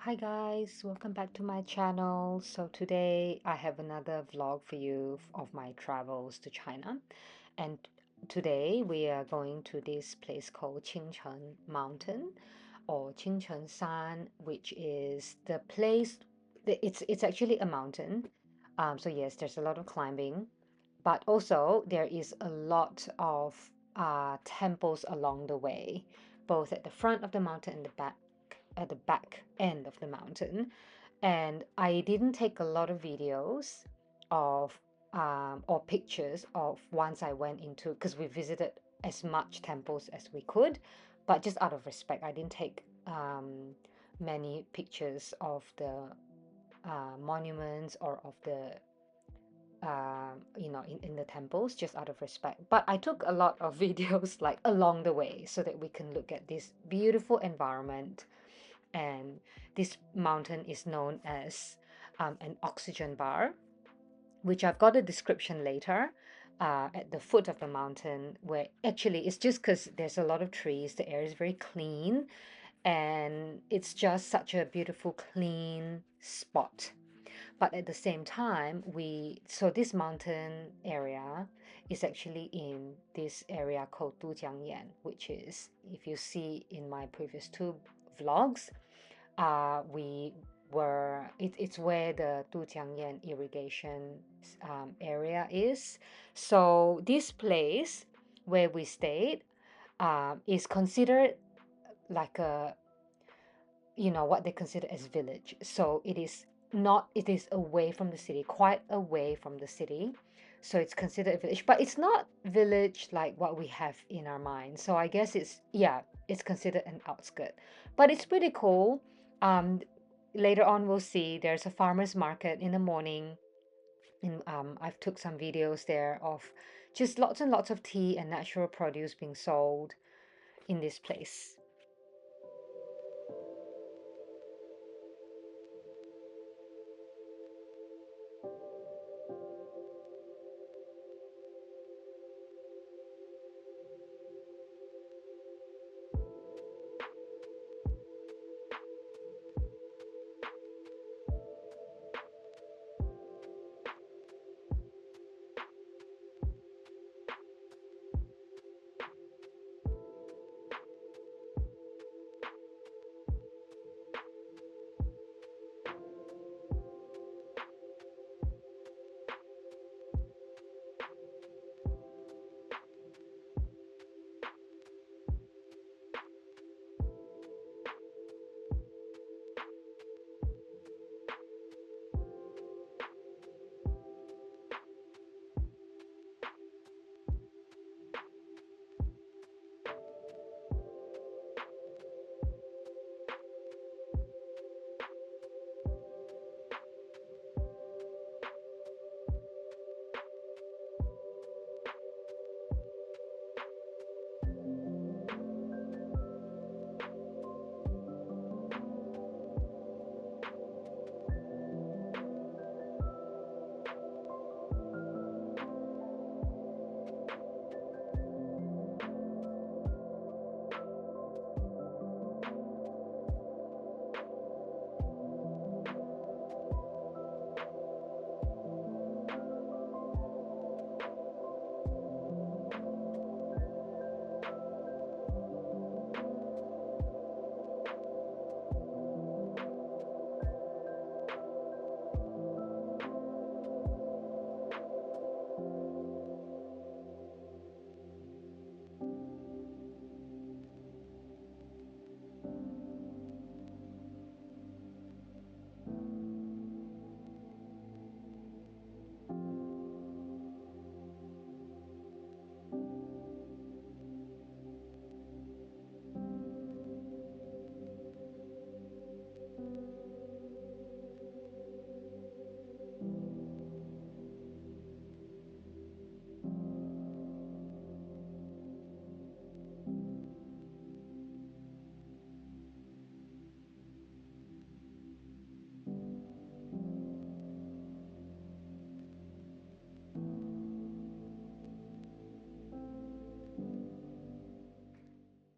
Hi guys, welcome back to my channel. So today I have another vlog for you of my travels to China. And today we are going to this place called Qing Cheng Mountain or Qing Cheng San, which is the place it's actually a mountain. So yes, there's a lot of climbing, but also there is a lot of temples along the way, both at the front of the mountain and the back at the back end of the mountain. And I didn't take a lot of videos of or pictures of once I went into, because we visited as much temples as we could, but just out of respect, I didn't take many pictures of the monuments or of the in the temples, just out of respect. But I took a lot of videos like along the way so that we can look at this beautiful environment. And this mountain is known as an oxygen bar, which I've got a description later. At the foot of the mountain, where actually it's just because there's a lot of trees, the air is very clean, and it's just such a beautiful, clean spot. But at the same time, so this mountain area is actually in this area called Dujiangyan, which is, if you see in my previous two vlogs, we it's where the Dujiangyan irrigation area is. So this place where we stayed is considered like a, what they consider as village. So it is away from the city, quite away from the city. So it's considered a village, but it's not village like what we have in our mind. So I guess it's considered an outskirt, but it's pretty cool. Um, Later on we'll see there's a farmer's market in the morning, and I've took some videos there of just lots and lots of tea and natural produce being sold in this place.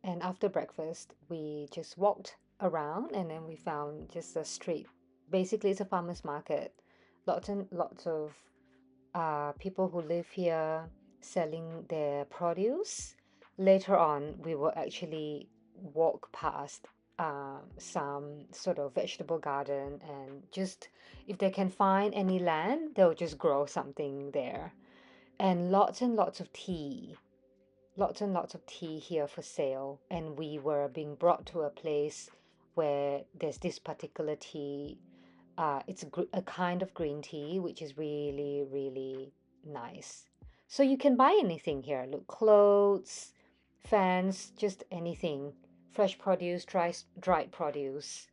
And after breakfast, we just walked around, and then we found just a street. Basically, it's a farmer's market. Lots and lots of people who live here selling their produce. Later on, we will actually walk past some sort of vegetable garden, and just if they can find any land, they'll just grow something there. And lots of tea. Lots and lots of tea here for sale. And we were being brought to a place where there's this particular tea. It's a kind of green tea, which is really, really nice. So you can buy anything here. Look, clothes, fans, just anything. Fresh produce, dried produce.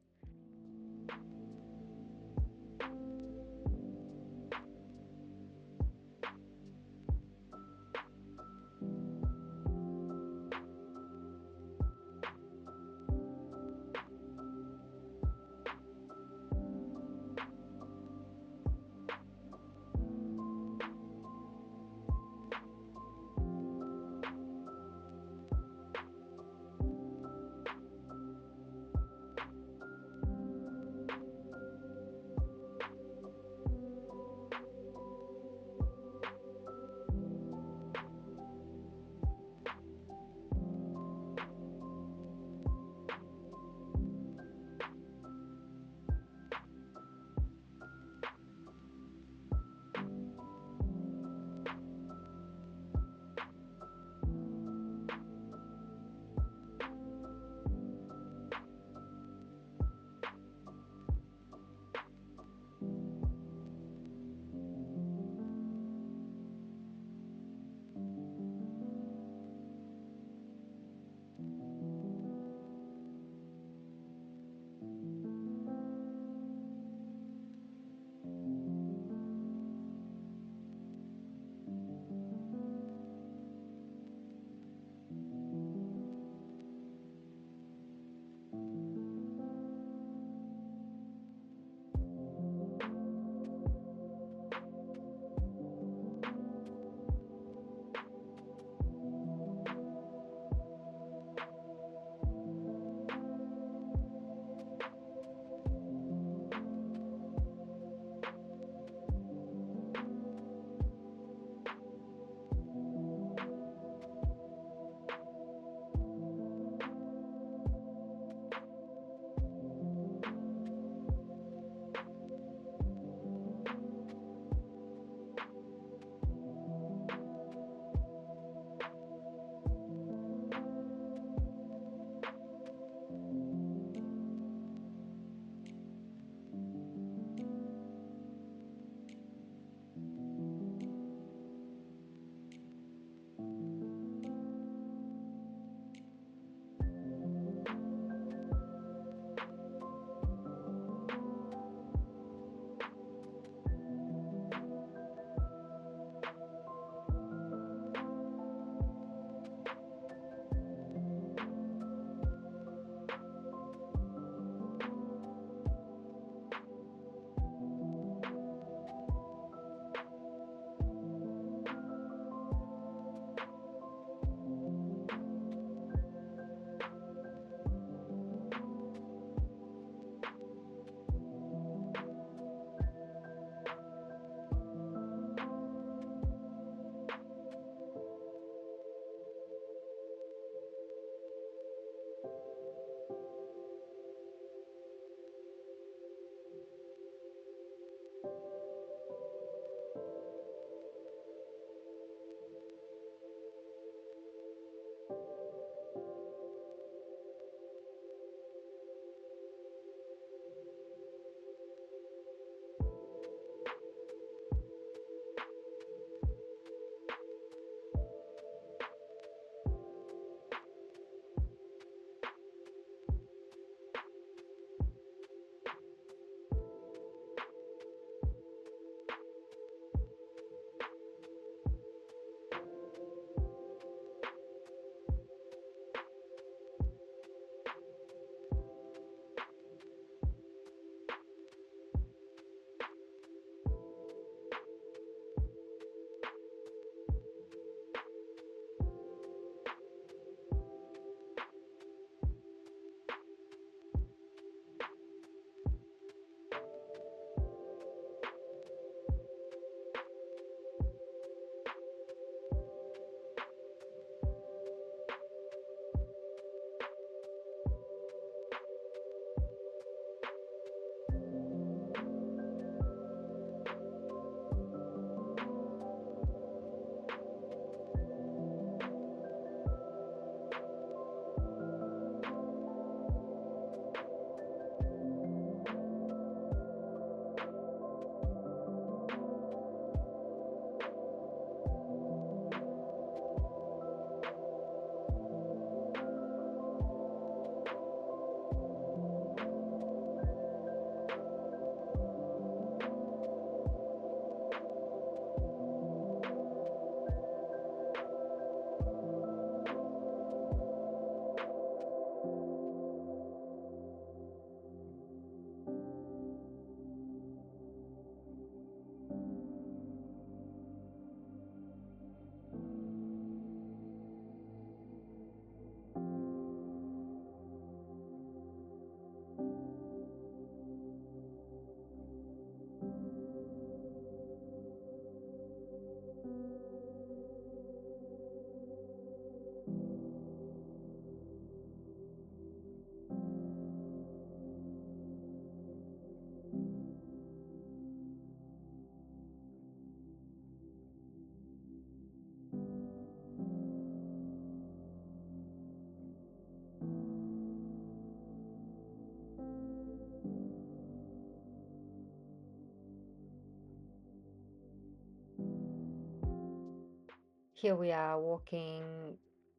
Here we are walking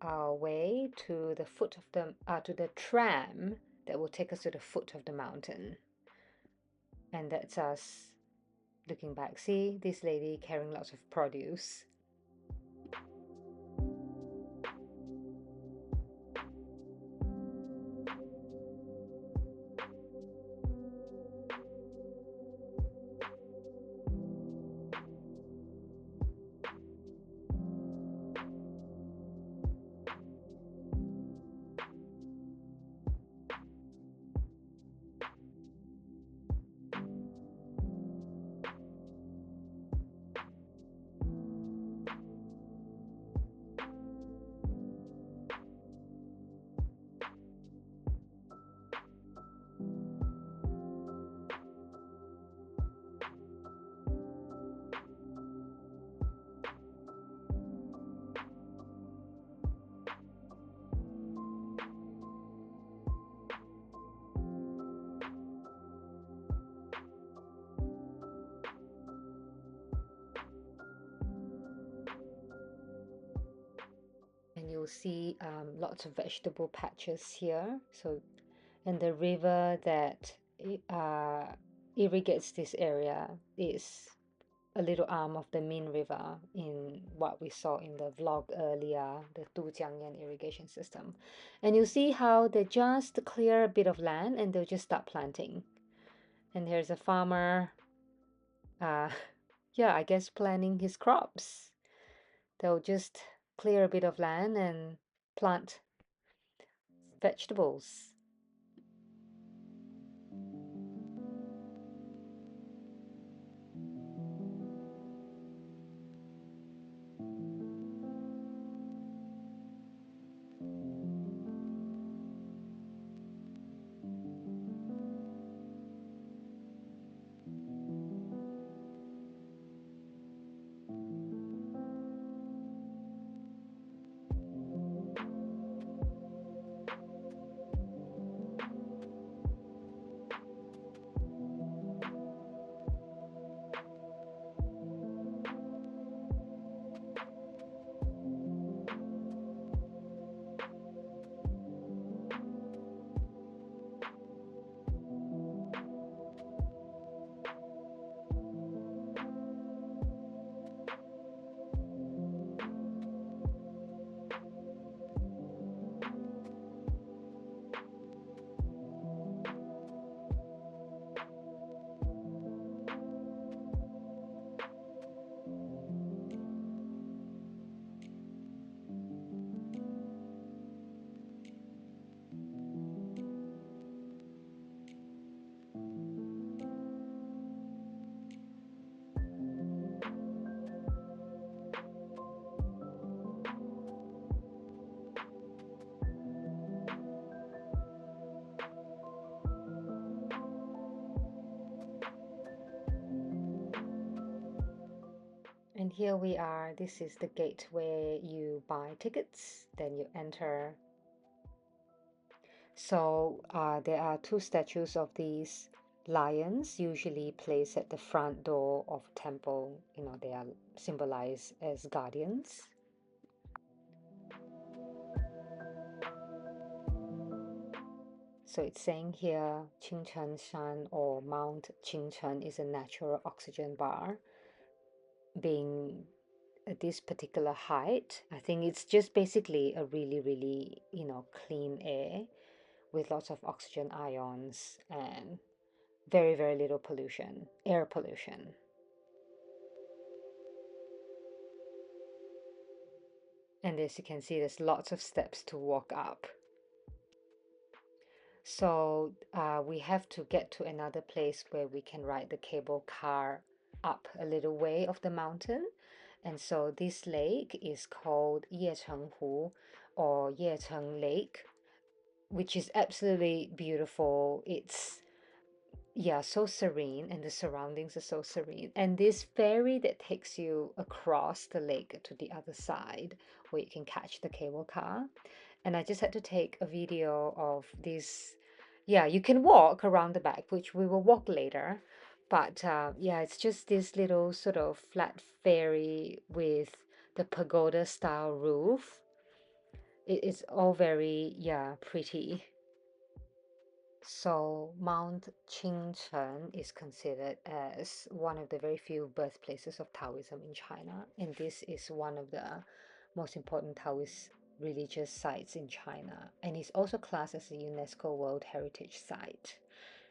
our way to the foot of the to the tram that will take us to the foot of the mountain. And that's us looking back. See this lady carrying lots of produce. And you'll see lots of vegetable patches here. So, and the river that irrigates this area is a little arm of the Min River in what we saw in the vlog earlier, the Dujiangyan irrigation system. And you see how they just clear a bit of land and they'll just start planting. And here's a farmer, uh, yeah, I guess planting his crops. They'll just clear a bit of land and plant vegetables. And here we are. This is the gate where you buy tickets, then you enter. So there are two statues of these lions, usually placed at the front door of temple. You know, they are symbolized as guardians. So it's saying here, Qing Cheng Shan or Mount Qing Cheng is a natural oxygen bar, being at this particular height. I think it's just basically a really, really, clean air with lots of oxygen ions and very, very little pollution, air pollution. And as you can see, there's lots of steps to walk up. So we have to get to another place where we can ride the cable car up a little way of the mountain. And so this lake is called Yecheng Hu or Yecheng Lake, which is absolutely beautiful. It's yeah, so serene, and the surroundings are so serene. And this ferry that takes you across the lake to the other side where you can catch the cable car. And I just had to take a video of this. Yeah, you can walk around the back, which we will walk later. But yeah, it's just this little sort of flat ferry with the pagoda style roof. It is all very, yeah, pretty. So Mount Qing Cheng is considered as one of the very few birthplaces of Taoism in China, and this is one of the most important Taoist religious sites in China, and is also classed as a UNESCO World Heritage Site.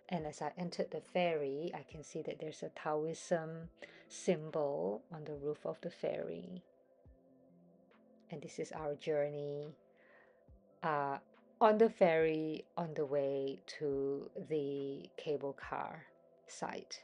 And as I entered the ferry, I can see that there's a Taoism symbol on the roof of the ferry. And this is our journey uh, on the ferry on the way to the cable car site.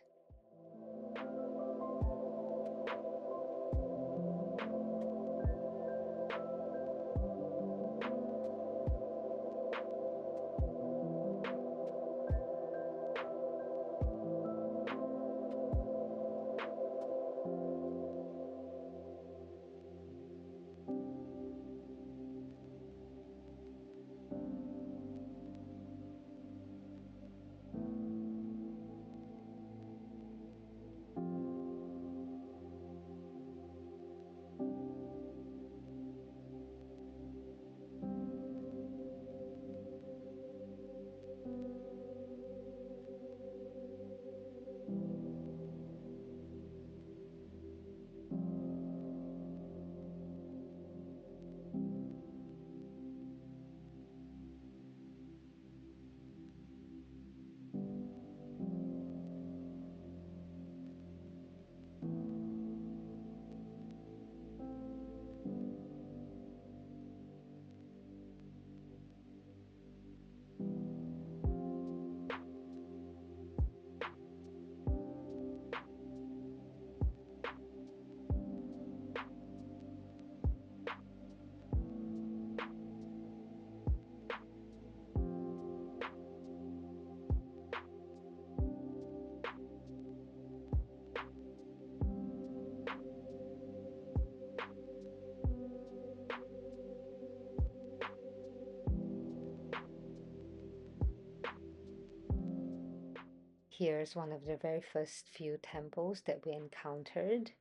Here's one of the very first few temples that we encountered.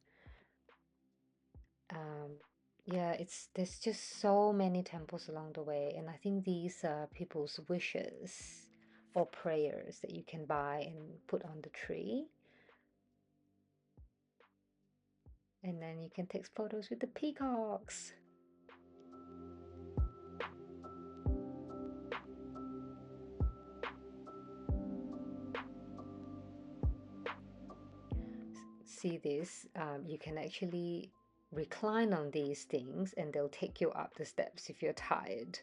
Um, yeah, there's just so many temples along the way, and I think these are people's wishes or prayers that you can buy and put on the tree. And then you can take photos with the peacocks. See this, you can actually recline on these things and they'll take you up the steps if you're tired.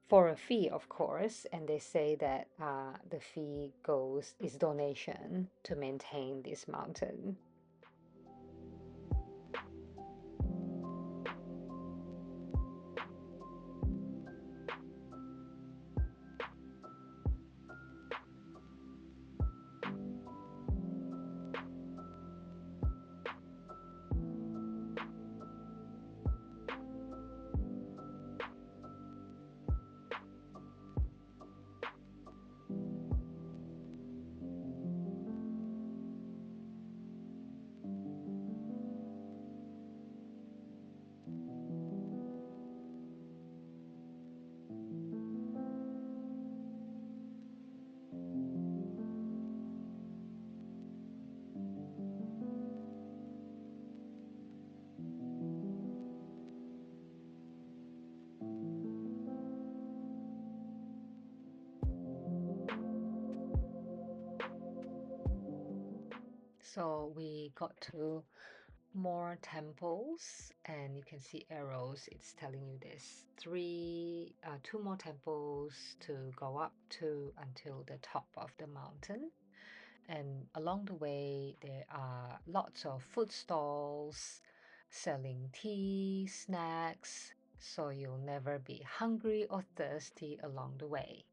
For a fee, of course, and they say that the fee is donation to maintain this mountain. So we got to more temples, and you can see arrows. It's telling you there's two more temples to go up to until the top of the mountain. And along the way, there are lots of food stalls selling tea, snacks, so you'll never be hungry or thirsty along the way.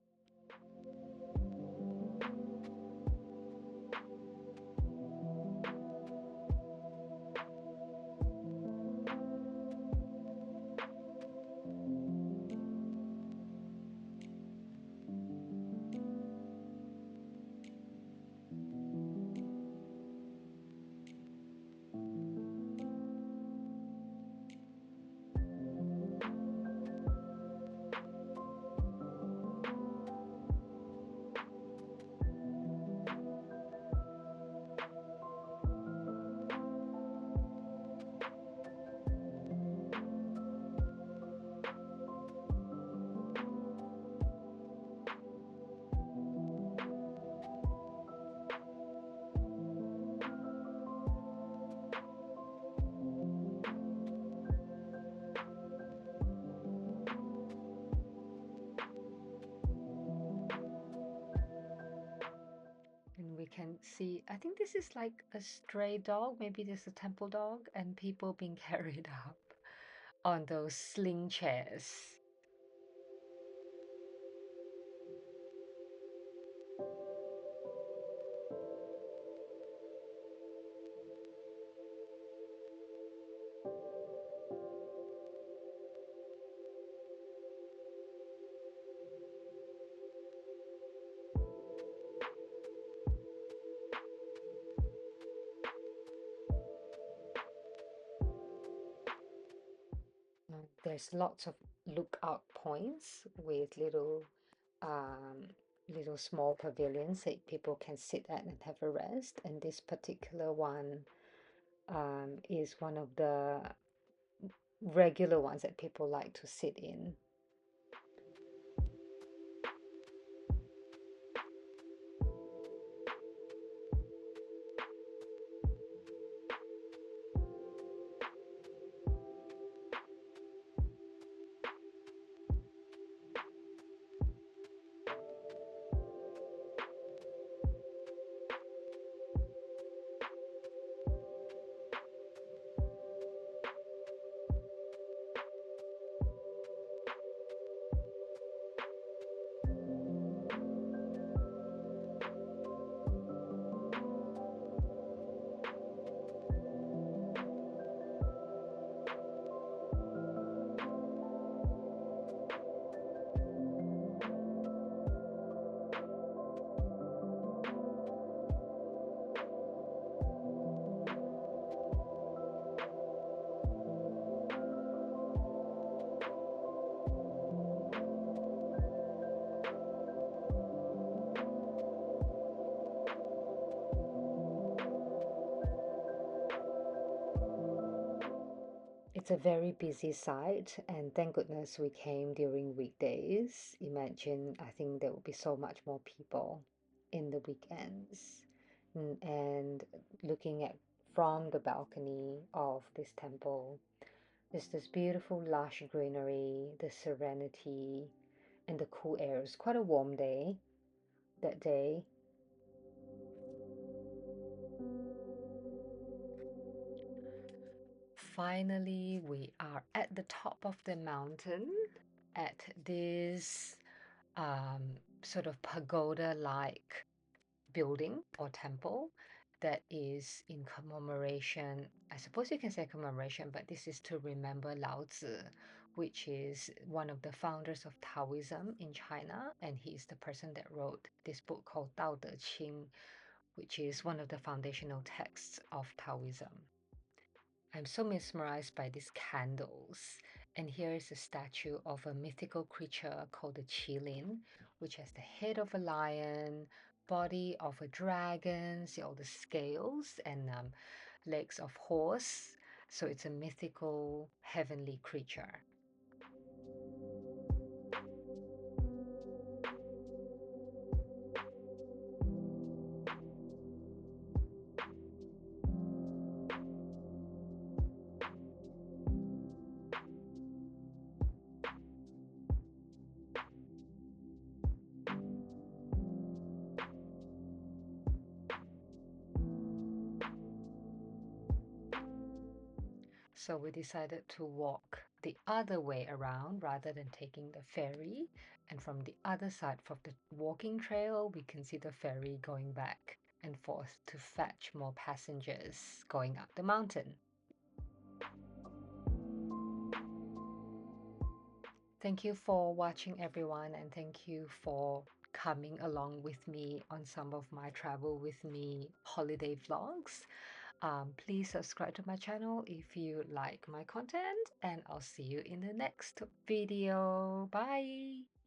see, I think this is like a stray dog, maybe this is a temple dog, and people being carried up on those sling chairs. There's lots of lookout points with um, little small pavilions that people can sit at and have a rest. And this particular one is one of the regular ones that people like to sit in. It's a very busy site, and thank goodness we came during weekdays. Imagine, I think there would be so much more people in the weekends. And looking at from the balcony of this temple, there's this beautiful lush greenery, the serenity, and the cool air. It's quite a warm day that day. Finally, we are at the top of the mountain at this sort of pagoda-like building or temple that is in commemoration. I suppose you can say commemoration, but this is to remember Lao Tzu, which is one of the founders of Taoism in China, and he's the person that wrote this book called Tao Te Ching, which is one of the foundational texts of Taoism. I'm so mesmerized by these candles. And here is a statue of a mythical creature called the Qilin, which has the head of a lion, body of a dragon, see all the scales, and legs of horse. So it's a mythical heavenly creature. So we decided to walk the other way around rather than taking the ferry. And from the other side of the walking trail, we can see the ferry going back and forth to fetch more passengers going up the mountain. Thank you for watching, everyone, and thank you for coming along with me on some of my travel with me holiday vlogs. Please subscribe to my channel if you like my content, and I'll see you in the next video. Bye!